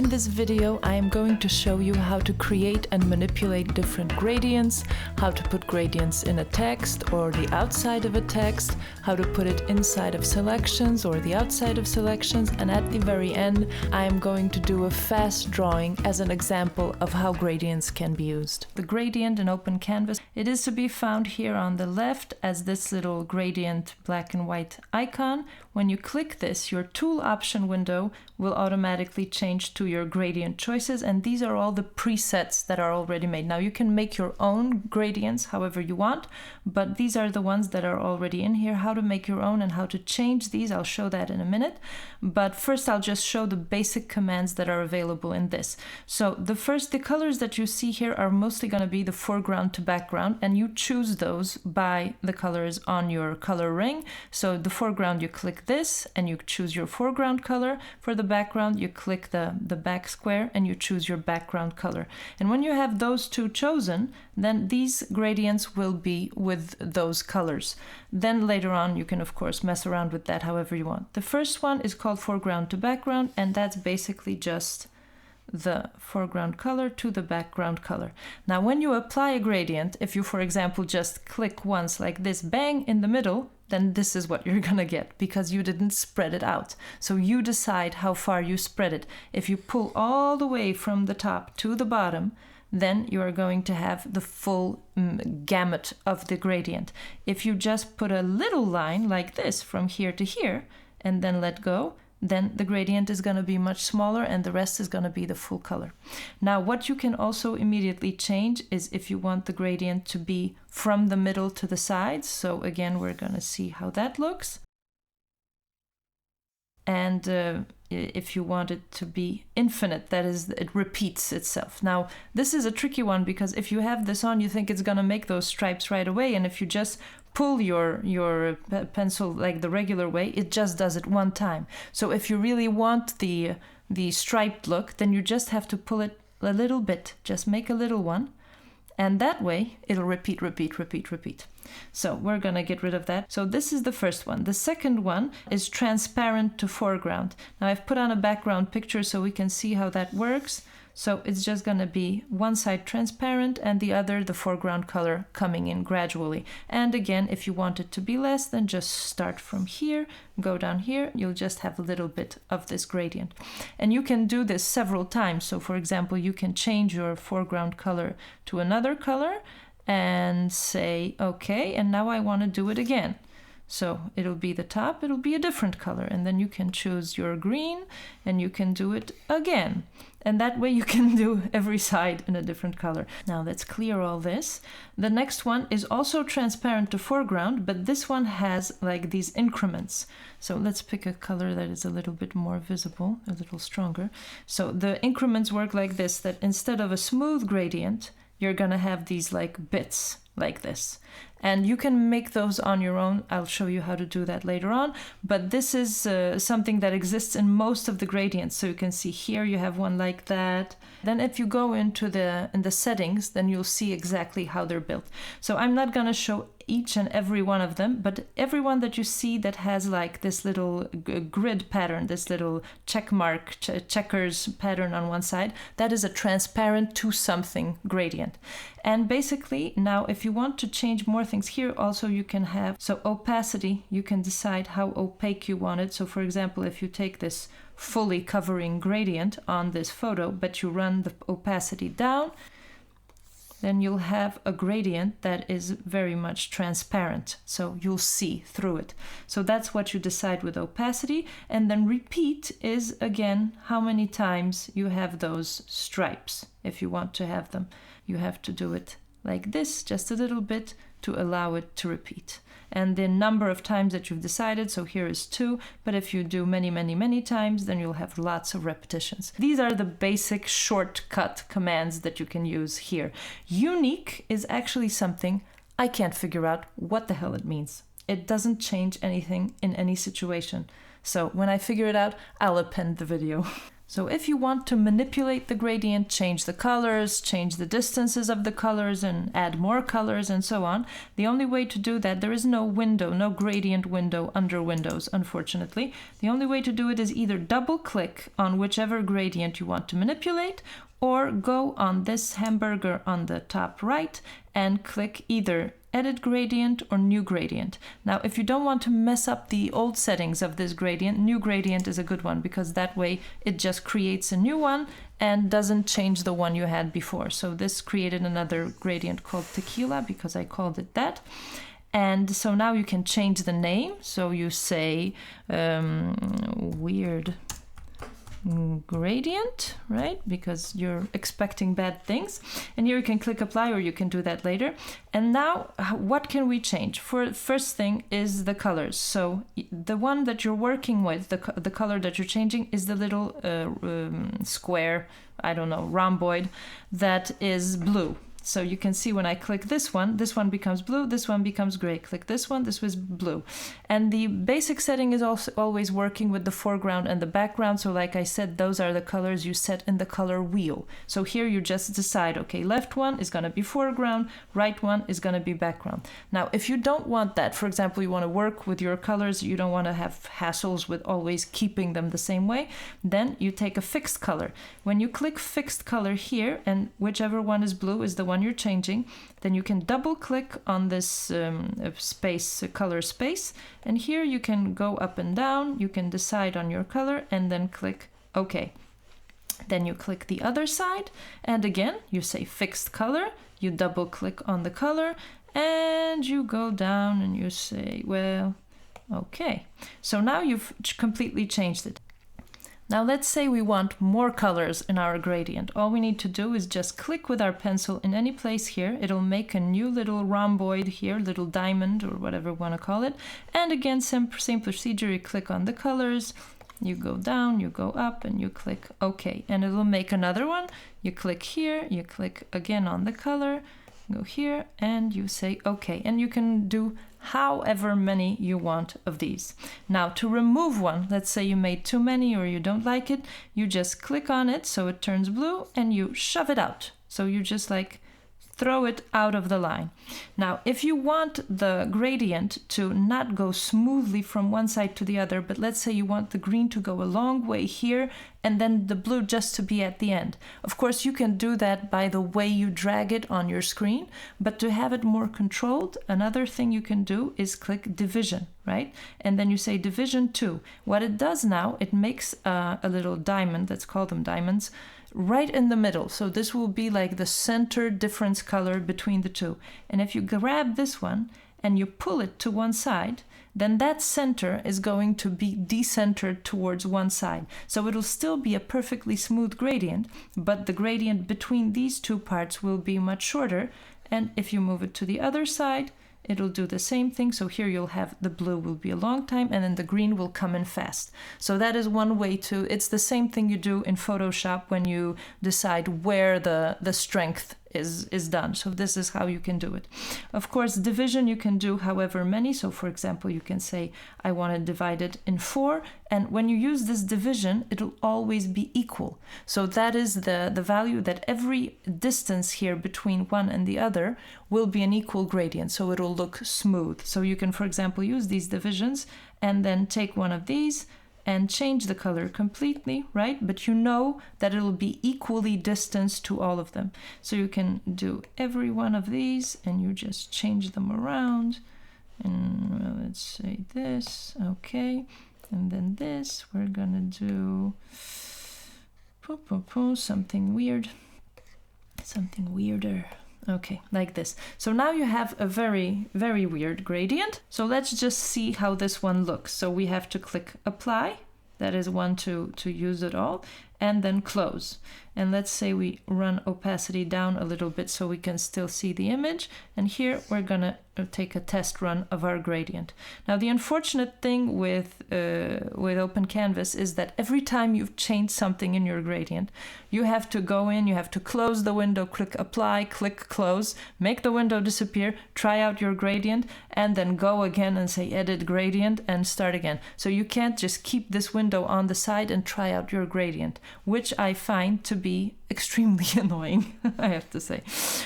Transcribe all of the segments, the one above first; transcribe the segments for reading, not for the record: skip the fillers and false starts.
In this video, I am going to show you how to create and manipulate different gradients, how to put gradients in a text or the outside of a text, how to put it inside of selections or the outside of selections, and at the very end, I am going to do a fast drawing as an example of how gradients can be used. The gradient in OpenCanvas, it is to be found here on the left as this little gradient black and white icon. When you click this, your tool option window will automatically change to your gradient choices, and these are all the presets that are already made. Now you can make your own gradients however you want, but these are the ones that are already in here. How to make your own and how to change these, I'll show that in a minute. But first I'll just show the basic commands that are available in this. So the colors that you see here are mostly going to be the foreground to background, and you choose those by the colors on your color ring. So the foreground, you click this and you choose your foreground color. For the background, you click the back square and you choose your background color. And when you have those two chosen, then these gradients will be with those colors. Then later on, you can of course mess around with that however you want. The first one is called foreground to background, and that's basically just the foreground color to the background color. Now when you apply a gradient, if you for example just click once like this, bang, in the middle, then this is what you're gonna get because you didn't spread it out. So you decide how far you spread it. If you pull all the way from the top to the bottom, then you are going to have the full gamut of the gradient. If you just put a little line like this from here to here and then let go, then the gradient is going to be much smaller and the rest is going to be the full color. Now what you can also immediately change is if you want the gradient to be from the middle to the sides. So again, we're going to see how that looks. And if you want it to be infinite, that is, it repeats itself. Now, this is a tricky one because if you have this on, you think it's going to make those stripes right away. And if you just pull your pencil like the regular way, it just does it one time. So if you really want the striped look, then you just have to pull it a little bit. Just make a little one. And that way, it'll repeat, repeat, repeat, repeat. So we're going to get rid of that. So this is the first one. The second one is transparent to foreground. Now I've put on a background picture so we can see how that works. So it's just going to be one side transparent and the other the foreground color coming in gradually. And again, if you want it to be less, then just start from here, go down here, you'll just have a little bit of this gradient. And you can do this several times. So for example, you can change your foreground color to another color and say, okay, and now I want to do it again. So it'll be the top, it'll be a different color, and then you can choose your green and you can do it again. And that way you can do every side in a different color. Now let's clear all this. The next one is also transparent to foreground, but this one has like these increments. So let's pick a color that is a little bit more visible, a little stronger. So the increments work like this, that instead of a smooth gradient, you're gonna have these like bits like this. And you can make those on your own. I'll show you how to do that later on. But this is something that exists in most of the gradients. So you can see here you have one like that. Then if you go into the settings, then you'll see exactly how they're built. So I'm not going to show each and every one of them, but every one that you see that has like this little grid pattern, this little check mark, checkers pattern on one side, that is a transparent to something gradient. And basically now if you want to change more things here, also you can have, so opacity, you can decide how opaque you want it. So for example, if you take this fully covering gradient on this photo, but you run the opacity down, then you'll have a gradient that is very much transparent. So you'll see through it. So that's what you decide with opacity. And then repeat is again, how many times you have those stripes. If you want to have them, you have to do it like this, just a little bit to allow it to repeat. And the number of times that you've decided, so here is 2, but if you do many, many, many times, then you'll have lots of repetitions. These are the basic shortcut commands that you can use here. Unique is actually something I can't figure out what the hell it means. It doesn't change anything in any situation. So when I figure it out, I'll append the video. So if you want to manipulate the gradient, change the colors, change the distances of the colors and add more colors and so on, the only way to do that, there is no window, no gradient window under Windows, unfortunately. The only way to do it is either double click on whichever gradient you want to manipulate, or go on this hamburger on the top right and click either edit gradient or new gradient. Now, if you don't want to mess up the old settings of this gradient, new gradient is a good one, because that way it just creates a new one and doesn't change the one you had before. So this created another gradient called tequila because I called it that. And so now you can change the name. So you say weird gradient, right? Because you're expecting bad things. And here you can click apply, or you can do that later. And now what can we change? For first thing is the colors. So the one that you're working with, the color that you're changing is the little square, I don't know, rhomboid that is blue. So you can see when I click this one becomes blue, this one becomes gray. Click this was blue. And the basic setting is also always working with the foreground and the background. So like I said, those are the colors you set in the color wheel. So here you just decide, okay, left one is going to be foreground, right one is going to be background. Now, if you don't want that, for example, you want to work with your colors, you don't want to have hassles with always keeping them the same way, then you take a fixed color. When you click fixed color here, and whichever one is blue is the one you're changing, then you can double click on this color space, and here you can go up and down, you can decide on your color and then click OK. Then you click the other side, and again you say fixed color, you double click on the color and you go down and you say, well, okay. So now you've completely changed it. Now let's say we want more colors in our gradient. All we need to do is just click with our pencil in any place here. It'll make a new little rhomboid here, little diamond or whatever we want to call it. And again, same procedure, you click on the colors, you go down, you go up, and you click OK. And it will make another one. You click here, you click again on the color, go here, and you say OK. And you can do however many you want of these. Now to remove one, let's say you made too many or you don't like it, you just click on it so it turns blue and you shove it out. So you just like throw it out of the line. Now, if you want the gradient to not go smoothly from one side to the other, but let's say you want the green to go a long way here and then the blue just to be at the end. Of course, you can do that by the way you drag it on your screen, but to have it more controlled, another thing you can do is click division, right? And then you say division 2. What it does now, it makes a little diamond, let's call them diamonds, right in the middle. So this will be like the center difference color between the two. And if you grab this one and you pull it to one side, then that center is going to be decentered towards one side. So it'll still be a perfectly smooth gradient, but the gradient between these two parts will be much shorter. And if you move it to the other side, it'll do the same thing. So here you'll have the blue will be a long time and then the green will come in fast. So that is one way to, it's the same thing you do in Photoshop when you decide where the strength is done. So this is how you can do it. Of course, division you can do however many. So for example, you can say, I want to divide it in 4. And when you use this division, it'll always be equal. So that is the value that every distance here between one and the other will be an equal gradient. So it'll look smooth. So you can, for example, use these divisions and then take one of these and change the color completely, right? But you know that it'll be equally distanced to all of them. So you can do every one of these and you just change them around. And well, let's say this, okay. And then this, we're gonna do something weird, something weirder. Okay, like this. So now you have a very, very weird gradient. So let's just see how this one looks. So we have to click apply. That is one to use it all. And then close. And let's say we run opacity down a little bit so we can still see the image. And here we're gonna take a test run of our gradient. Now the unfortunate thing with OpenCanvas is that every time you've changed something in your gradient, you have to go in, you have to close the window, click apply, click close, make the window disappear, try out your gradient, and then go again and say edit gradient and start again. So you can't just keep this window on the side and try out your gradient, which I find to be extremely annoying, I have to say.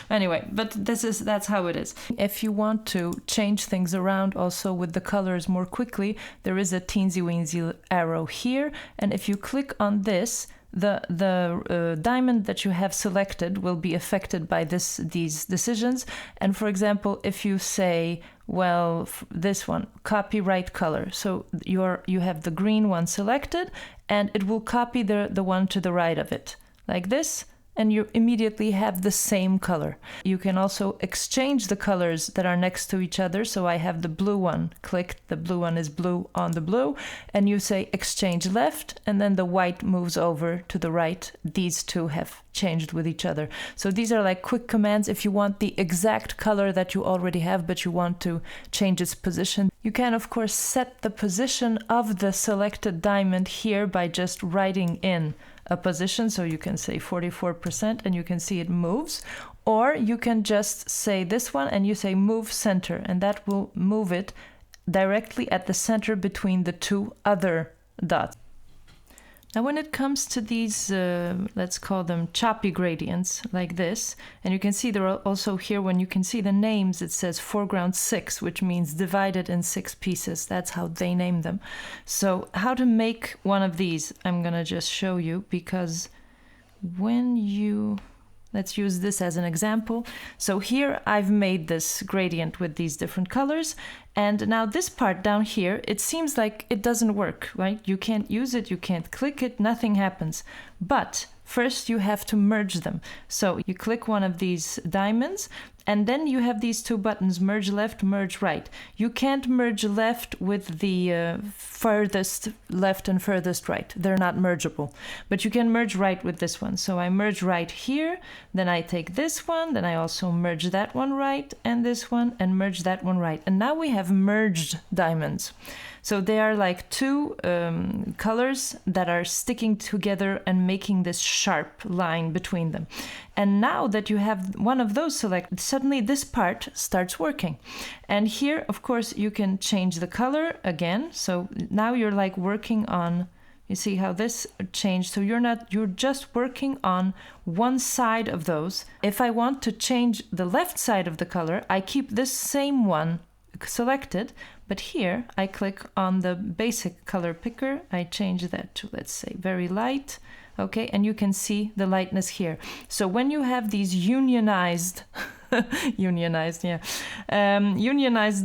Anyway, but that's how it is. If you want to change things around also with the colors more quickly, there is a teensy-weensy arrow here, and if you click on this, the diamond that you have selected will be affected by these decisions. And for example, if you say, well, this one, copy right color, so you have the green one selected, and it will copy the one to the right of it, like this, and you immediately have the same color. You can also exchange the colors that are next to each other. So I have the blue one clicked, the blue one is blue on the blue, and you say exchange left, and then the white moves over to the right. These two have changed with each other. So these are like quick commands if you want the exact color that you already have, but you want to change its position. You can, of course, set the position of the selected diamond here by just writing in a position, so you can say 44% and you can see it moves, or you can just say this one and you say move center, and that will move it directly at the center between the two other dots. Now when it comes to these, let's call them choppy gradients like this, and you can see there are also here, when you can see the names, it says foreground 6, which means divided in 6 pieces. That's how they name them. So how to make one of these, I'm gonna just show you, because when you... Let's use this as an example. So here I've made this gradient with these different colors, and now this part down here, it seems like it doesn't work, right? You can't use it, you can't click it, nothing happens. But first you have to merge them. So you click one of these diamonds, and then you have these two buttons, merge left, merge right. You can't merge left with the furthest left and furthest right. They're not mergeable. But you can merge right with this one. So I merge right here, then I take this one, then I also merge that one right, and this one, and merge that one right. And now we have merged diamonds. So they are like two colors that are sticking together and making this sharp line between them. And now that you have one of those selected, suddenly this part starts working. And here, of course, you can change the color again. So now you're like working on, you see how this changed. So you're just working on one side of those. If I want to change the left side of the color, I keep this same one selected, but here I click on the basic color picker. I change that to, let's say, very light. Okay, and you can see the lightness here. So when you have these unionized unionized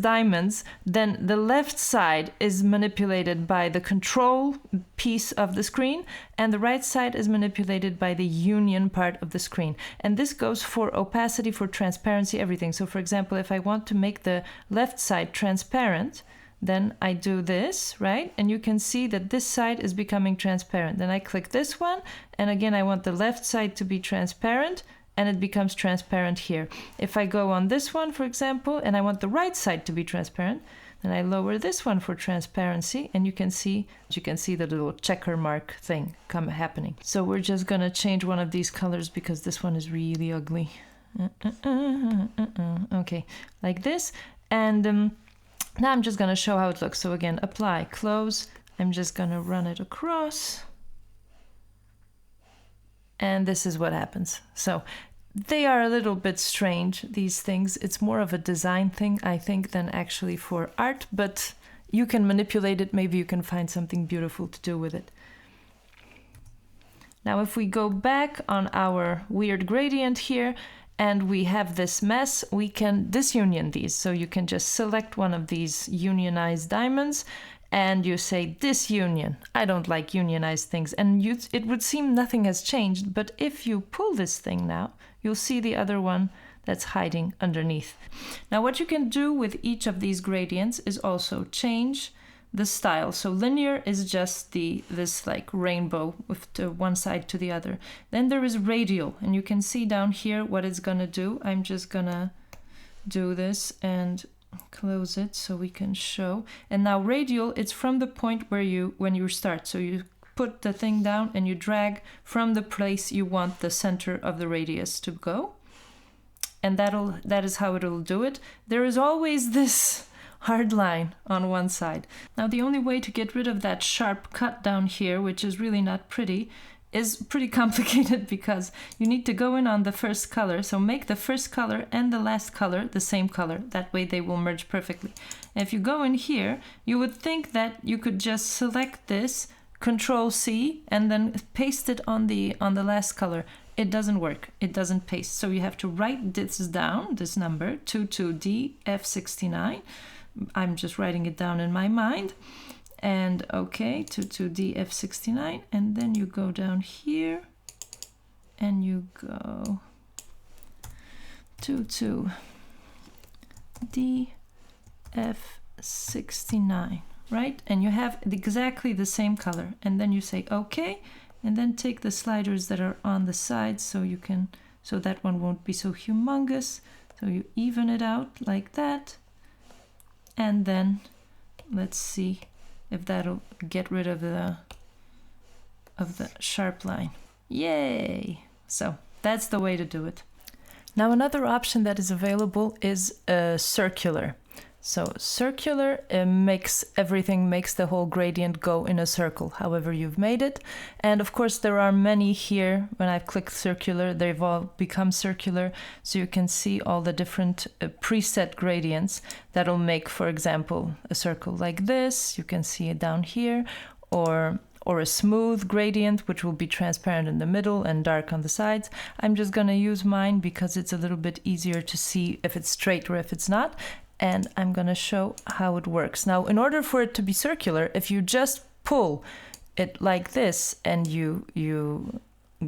diamonds, then the left side is manipulated by the control piece of the screen, and the right side is manipulated by the union part of the screen. And this goes for opacity, for transparency, everything. So for example, if I want to make the left side transparent, then I do this, right? And you can see that this side is becoming transparent. Then I click this one, and again, I want the left side to be transparent, and it becomes transparent here. If I go on this one, for example, and I want the right side to be transparent, then I lower this one for transparency, and you can see the little checker mark thing happening. So we're just gonna change one of these colors because this one is really ugly. Okay, like this. And now I'm just going to show how it looks. So again, apply, close. I'm just going to run it across. And this is what happens. So they are a little bit strange, these things. It's more of a design thing, I think, than actually for art. But you can manipulate it. Maybe you can find something beautiful to do with it. Now, if we go back on our weird gradient here, and we have this mess, we can disunion these. So you can just select one of these unionized diamonds and you say disunion. I don't like unionized things. And it would seem nothing has changed, but if you pull this thing now, you'll see the other one that's hiding underneath. Now what you can do with each of these gradients is also change the style. So linear is just this like rainbow with the one side to the other. Then there is radial, and you can see down here what it's gonna do. I'm just gonna do this and close it so we can show. And now radial, it's from the point where when you start. So you put the thing down and you drag from the place you want the center of the radius to go. And that is how it'll do it. There is always this hard line on one side. Now the only way to get rid of that sharp cut down here, which is really not pretty, is pretty complicated because you need to go in on the first color. So make the first color and the last color the same color. That way they will merge perfectly. And if you go in here, you would think that you could just select this, Control C, and then paste it on the last color. It doesn't work. It doesn't paste. So you have to write this down, this number, 22DF69. I'm just writing it down in my mind. And okay, 22DF69. And then you go down here and you go 22DF69, right? And you have exactly the same color. And then you say okay, and then take the sliders that are on the sides so that one won't be so humongous. So you even it out like that. And then let's see if that'll get rid of the sharp line. Yay! So that's the way to do it. Now another option that is available is circular. So circular makes the whole gradient go in a circle, however you've made it. And of course there are many here. When I've clicked circular, they've all become circular. So you can see all the different preset gradients that'll make, for example, a circle like this. You can see it down here, or a smooth gradient, which will be transparent in the middle and dark on the sides. I'm just gonna use mine because it's a little bit easier to see if it's straight or if it's not. And I'm gonna show how it works. Now, in order for it to be circular, if you just pull it like this and you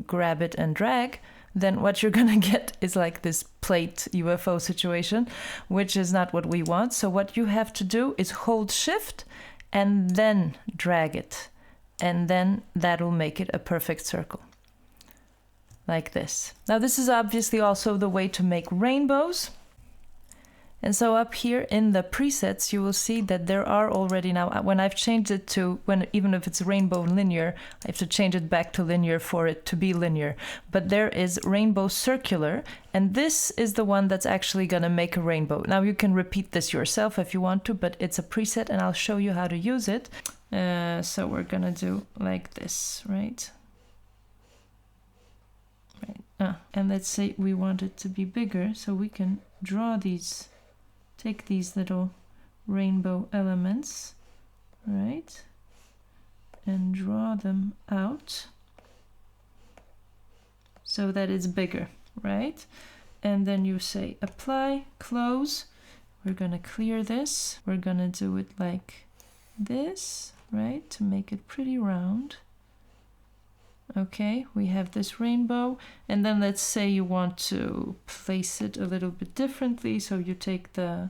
grab it and drag, then what you're gonna get is like this plate UFO situation, which is not what we want. So what you have to do is hold Shift and then drag it. And then that'll make it a perfect circle. Like this. Now this is obviously also the way to make rainbows. And so up here in the presets, you will see that there are already now, when I've changed it to, even if it's rainbow linear, I have to change it back to linear for it to be linear. But there is rainbow circular, and this is the one that's actually gonna make a rainbow. Now you can repeat this yourself if you want to, but it's a preset and I'll show you how to use it. So we're gonna do like this, right? And let's say we want it to be bigger, so we can draw these. Take these little rainbow elements, right, and draw them out so that it's bigger, right? And then you say apply, close. We're gonna clear this. We're gonna do it like this, right, to make it pretty round. Okay, we have this rainbow, and then let's say you want to place it a little bit differently, so you take well,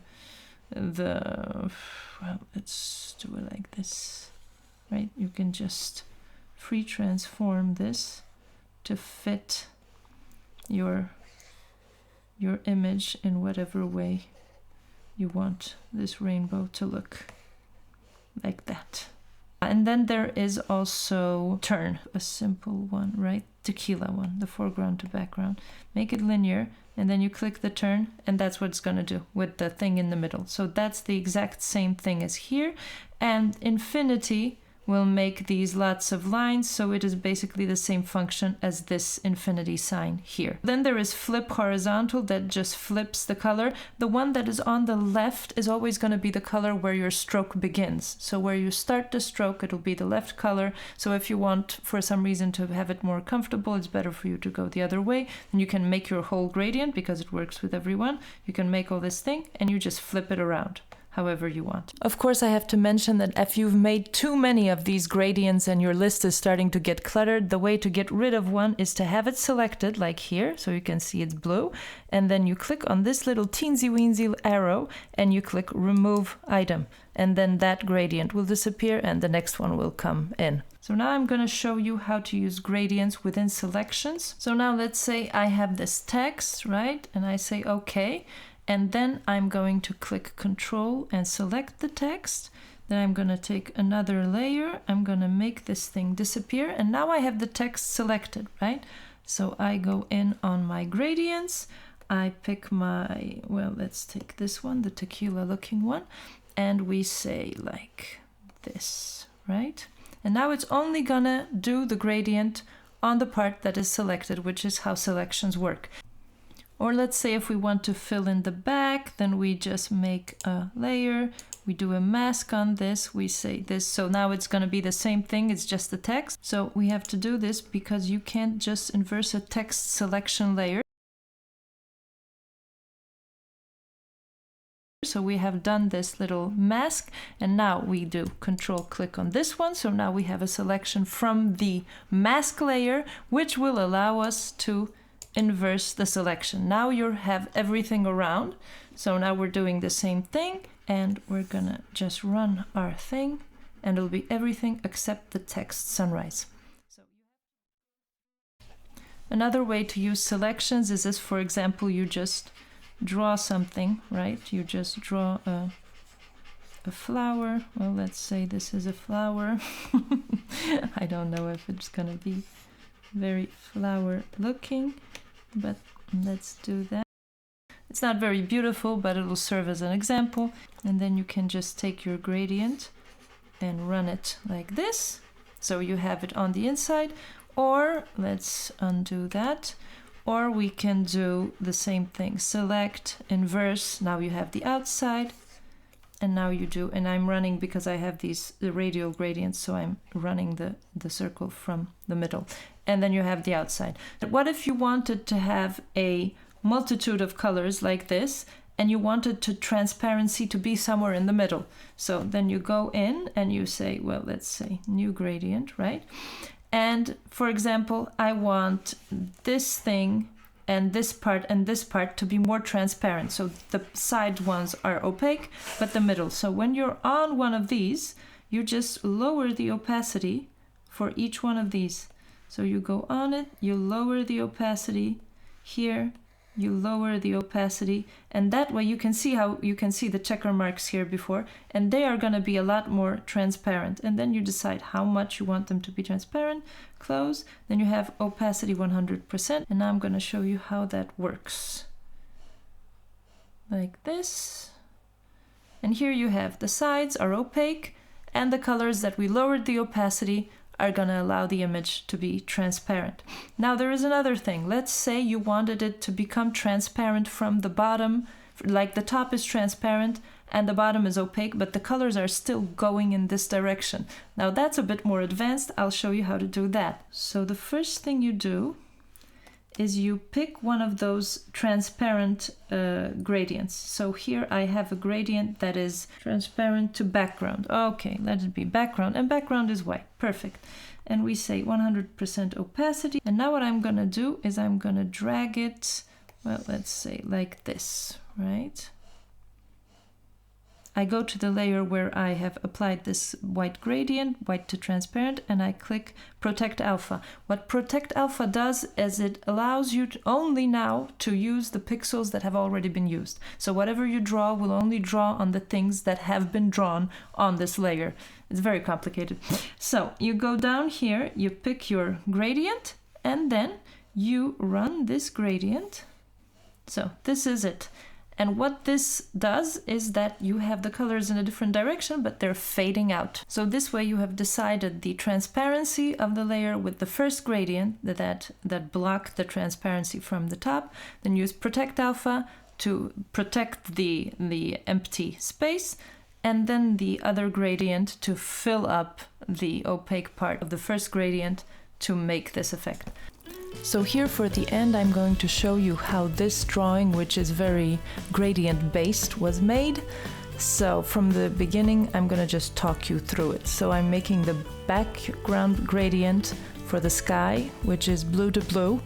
let's do it like this, right? You can just free transform this to fit your image in whatever way you want this rainbow to look, like that. And then there is also turn, a simple one, right? Tequila one, the foreground to background. Make it linear, and then you click the turn, and that's what it's gonna do with the thing in the middle. So that's the exact same thing as here. And infinity will make these lots of lines, so it is basically the same function as this infinity sign here. Then there is flip horizontal, that just flips the color. The one that is on the left is always going to be the color where your stroke begins. So where you start the stroke, it'll be the left color. So if you want, for some reason, to have it more comfortable, it's better for you to go the other way. And you can make your whole gradient, because it works with everyone. You can make all this thing, and you just flip it around. however you want. Of course, I have to mention that if you've made too many of these gradients and your list is starting to get cluttered, the way to get rid of one is to have it selected, like here, so you can see it's blue, and then you click on this little teensy-weensy arrow and you click Remove Item, and then that gradient will disappear and the next one will come in. So now I'm going to show you how to use gradients within selections. So now let's say I have this text, right? And I say OK. And then I'm going to click Control and select the text. Then I'm going to take another layer. I'm going to make this thing disappear. And now I have the text selected, right? So I go in on my gradients. I pick my, well, let's take this one, the tequila looking one. And we say like this, right? And now it's only gonna do the gradient on the part that is selected, which is how selections work. Or let's say if we want to fill in the back, then we just make a layer, we do a mask on this, we say this. So now it's gonna be the same thing, it's just the text. So we have to do this because you can't just inverse a text selection layer. So we have done this little mask, and now we do Control click on this one. So now we have a selection from the mask layer, which will allow us to inverse the selection. Now you have everything around. So now we're doing the same thing, and we're gonna just run our thing, and it'll be everything except the text sunrise. So another way to use selections is this, for example, you just draw something, right? You just draw a flower. Well, let's say this is a flower. I don't know if it's gonna be very flower looking, but let's do that. It's not very beautiful, but it will serve as an example. And then you can just take your gradient and run it like this. So you have it on the inside, or let's undo that. Or we can do the same thing, select, inverse, now you have the outside, and now you do, and I'm running because I have the radial gradients, so I'm running the circle from the middle. And then you have the outside. But what if you wanted to have a multitude of colors like this, and you wanted transparency to be somewhere in the middle? So then you go in and you say, well, let's say new gradient, right? And for example, I want this thing and this part to be more transparent. So the side ones are opaque, but the middle. So when you're on one of these, you just lower the opacity for each one of these. So you go on it, you lower the opacity here, you lower the opacity, and that way you can see how you can see the checker marks here before, and they are going to be a lot more transparent. And then you decide how much you want them to be transparent, close, then you have opacity 100%. And now I'm going to show you how that works. Like this. And here you have the sides are opaque, and the colors that we lowered the opacity are going to allow the image to be transparent. Now there is another thing. Let's say you wanted it to become transparent from the bottom, like the top is transparent and the bottom is opaque, but the colors are still going in this direction. Now that's a bit more advanced. I'll show you how to do that. So the first thing you do is you pick one of those transparent gradients. So here I have a gradient that is transparent to background. Okay, let it be background, and background is white. Perfect. And we say 100% opacity. And now what I'm gonna do is I'm gonna drag it, well, let's say like this, right? I go to the layer where I have applied this white gradient, white to transparent, and I click Protect Alpha. What Protect Alpha does is it allows you only now to use the pixels that have already been used. So whatever you draw will only draw on the things that have been drawn on this layer. It's very complicated. So you go down here, you pick your gradient, and then you run this gradient. So this is it. And what this does is that you have the colors in a different direction, but they're fading out. So this way you have decided the transparency of the layer with the first gradient that blocked the transparency from the top. Then use Protect Alpha to protect the empty space, and then the other gradient to fill up the opaque part of the first gradient to make this effect. So here for the end, I'm going to show you how this drawing, which is very gradient based, was made. So from the beginning, I'm gonna just talk you through it. So I'm making the background gradient for the sky, which is blue to blue.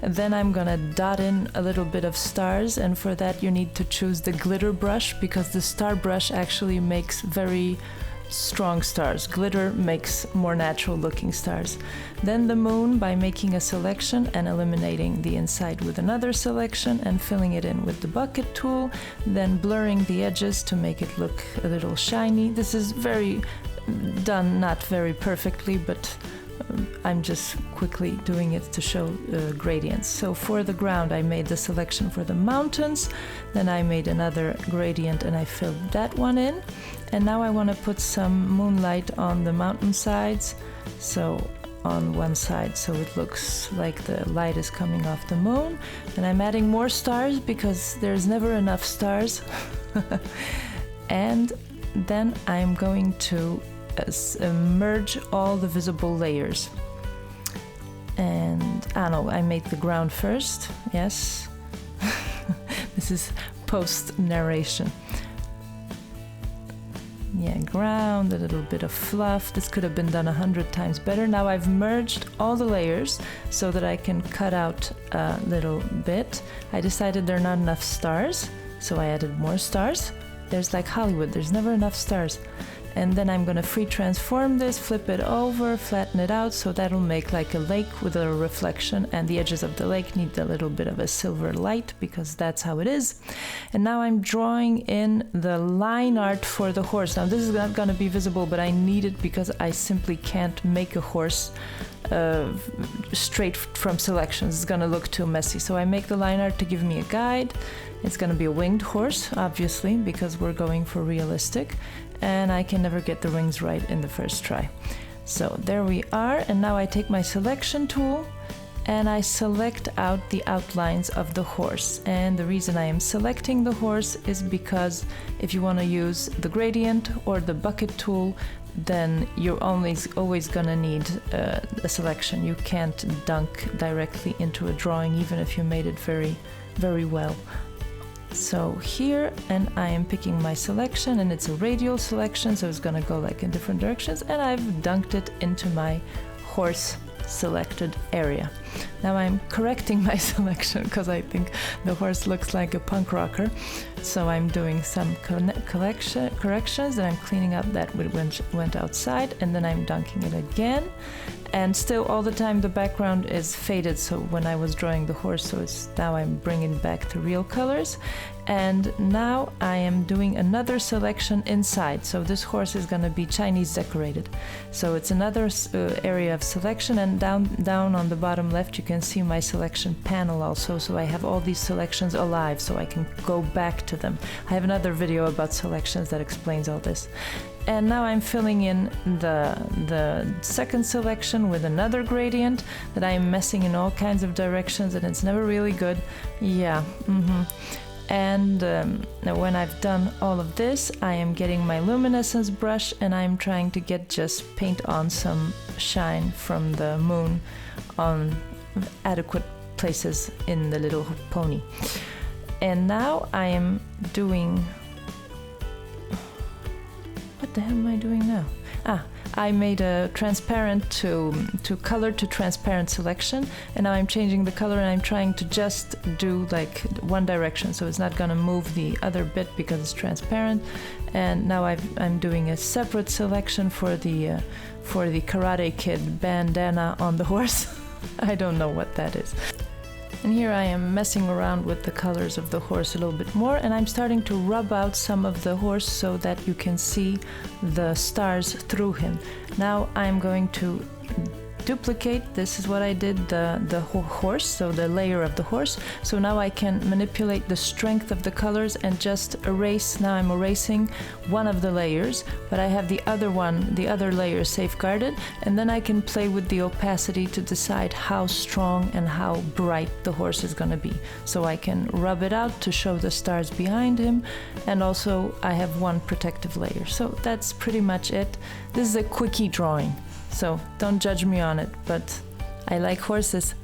And then I'm gonna dot in a little bit of stars, and for that you need to choose the glitter brush, because the star brush actually makes very strong stars. Glitter makes more natural looking stars. Then the moon by making a selection and eliminating the inside with another selection and filling it in with the bucket tool, then blurring the edges to make it look a little shiny. This is very done, not very perfectly, but I'm just quickly doing it to show gradients. So for the ground, I made the selection for the mountains, then I made another gradient and I filled that one in. And now I want to put some moonlight on the mountain sides, so on one side, so it looks like the light is coming off the moon. And I'm adding more stars because there's never enough stars. And then I'm going to merge all the visible layers. And I made the ground first. Yes. This is post narration. Yeah, ground, a little bit of fluff. This could have been done 100 times better. Now I've merged all the layers so that I can cut out a little bit. I decided there are not enough stars, so I added more stars. There's like Hollywood, there's never enough stars. And then I'm gonna free transform this, flip it over, flatten it out, so that'll make like a lake with a reflection, and the edges of the lake need a little bit of a silver light because that's how it is. And now I'm drawing in the line art for the horse. Now this is not gonna be visible, but I need it because I simply can't make a horse straight from selections. It's gonna look too messy. So I make the line art to give me a guide. It's gonna be a winged horse, obviously, because we're going for realistic. And I can never get the wings right in the first try. So there we are, and now I take my selection tool and I select out the outlines of the horse. And the reason I am selecting the horse is because if you want to use the gradient or the bucket tool, then you're always gonna need a selection. You can't dunk directly into a drawing, even if you made it very, very well. So here, and I am picking my selection, and it's a radial selection, so it's gonna go like in different directions, and I've dunked it into my horse selected area. Now I'm correcting my selection because I think the horse looks like a punk rocker. So I'm doing some corrections, and I'm cleaning up that which went outside, and then I'm dunking it again. And still all the time the background is faded, so when I was drawing the horse, so now I'm bringing back the real colors. And now I am doing another selection inside, so this horse is going to be Chinese decorated. So it's another area of selection, and down on the bottom left you can see my selection panel also, so I have all these selections alive so I can go back to them. I have another video about selections that explains all this. And now I'm filling in the second selection with another gradient that I'm messing in all kinds of directions, and it's never really good. Yeah. And now when I've done all of this, I am getting my luminescence brush, and I'm trying to just paint on some shine from the moon on adequate places in the little pony. And now I am doing... What the hell am I doing now? I made a transparent to color to transparent selection, and now I'm changing the color, and I'm trying to just do like one direction, so it's not gonna move the other bit because it's transparent. And now I'm doing a separate selection for the Karate Kid bandana on the horse. I don't know what that is. And here I am messing around with the colors of the horse a little bit more, and I'm starting to rub out some of the horse so that you can see the stars through him. Now I'm going to duplicate, this is what I did, the horse, so the layer of the horse. So now I can manipulate the strength of the colors and just erase. Now I'm erasing one of the layers, but I have the other layer safeguarded, and then I can play with the opacity to decide how strong and how bright the horse is going to be. So I can rub it out to show the stars behind him, and also I have one protective layer. So that's pretty much it. This is a quickie drawing, so don't judge me on it, but I like horses.